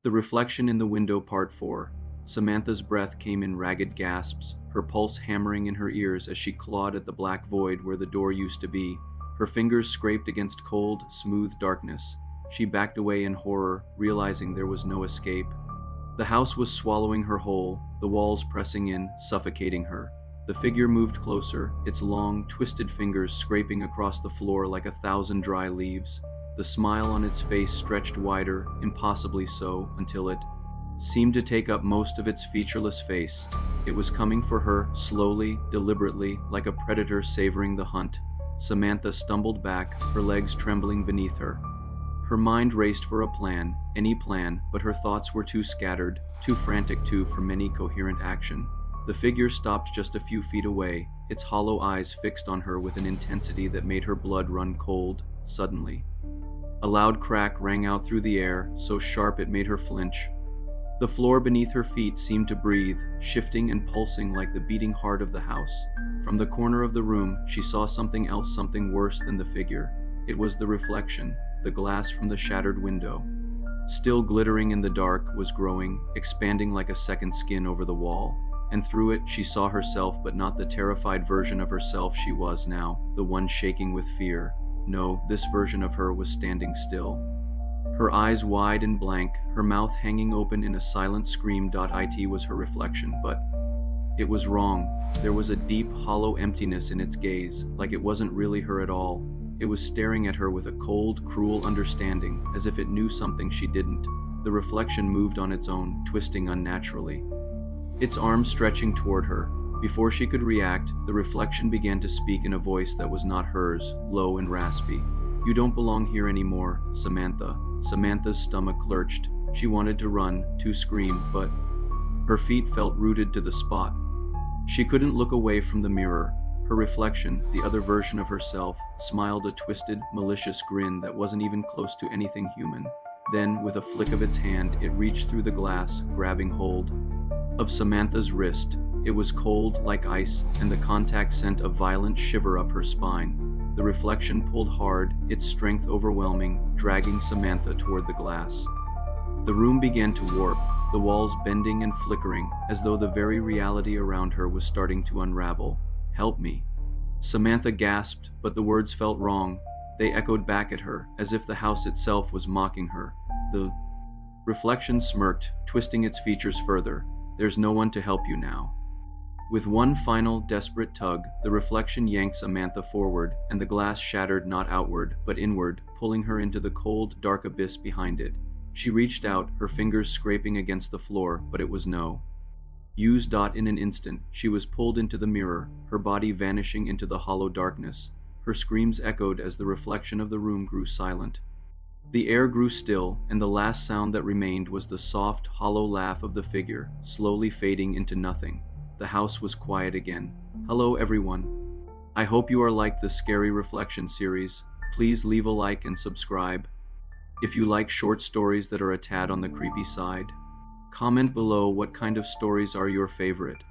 The Reflection in the Window Part 4. Samantha's breath came in ragged gasps, her pulse hammering in her ears as she clawed at the black void where the door used to be. Her fingers scraped against cold, smooth darkness. She backed away in horror, realizing there was no escape. The house was swallowing her whole, the walls pressing in, suffocating her. The figure moved closer, its long, twisted fingers scraping across the floor like 1,000 dry leaves. The smile on its face stretched wider, impossibly so, until it seemed to take up most of its featureless face. It was coming for her, slowly, deliberately, like a predator savoring the hunt. Samantha stumbled back, her legs trembling beneath her. Her mind raced for a plan, any plan, but her thoughts were too scattered, too frantic for any coherent action. The figure stopped just a few feet away, its hollow eyes fixed on her with an intensity that made her blood run cold, suddenly. A loud crack rang out through the air, so sharp it made her flinch. The floor beneath her feet seemed to breathe, shifting and pulsing like the beating heart of the house. From the corner of the room, she saw something else, something worse than the figure. It was the reflection, the glass from the shattered window. Still glittering in the dark, was growing, expanding like a second skin over the wall. And through it, she saw herself, but not the terrified version of herself she was now, the one shaking with fear. No, this version of her was standing still. Her eyes wide and blank, her mouth hanging open in a silent scream. It was her reflection, but it was wrong. There was a deep, hollow emptiness in its gaze, like it wasn't really her at all. It was staring at her with a cold, cruel understanding, as if it knew something she didn't. The reflection moved on its own, twisting unnaturally, its arms stretching toward her. Before she could react, the reflection began to speak in a voice that was not hers, low and raspy. "You don't belong here anymore, Samantha." Samantha's stomach lurched. She wanted to run, to scream, but her feet felt rooted to the spot. She couldn't look away from the mirror. Her reflection, the other version of herself, smiled a twisted, malicious grin that wasn't even close to anything human. Then, with a flick of its hand, it reached through the glass, grabbing hold of Samantha's wrist. It was cold, like ice, and the contact sent a violent shiver up her spine. The reflection pulled hard, its strength overwhelming, dragging Samantha toward the glass. The room began to warp, the walls bending and flickering, as though the very reality around her was starting to unravel. "Help me." Samantha gasped, but the words felt wrong. They echoed back at her, as if the house itself was mocking her. The reflection smirked, twisting its features further. "There's no one to help you now." With one final, desperate tug, the reflection yanked Samantha forward, and the glass shattered not outward, but inward, pulling her into the cold, dark abyss behind it. She reached out, her fingers scraping against the floor, but it was no use. In an instant, she was pulled into the mirror, her body vanishing into the hollow darkness. Her screams echoed as the reflection of the room grew silent. The air grew still, and the last sound that remained was the soft, hollow laugh of the figure, slowly fading into nothing. The house was quiet again. Hello everyone. I hope you are like the Scary Reflection series. Please leave a like and subscribe. If you like short stories that are a tad on the creepy side, comment below what kind of stories are your favorite.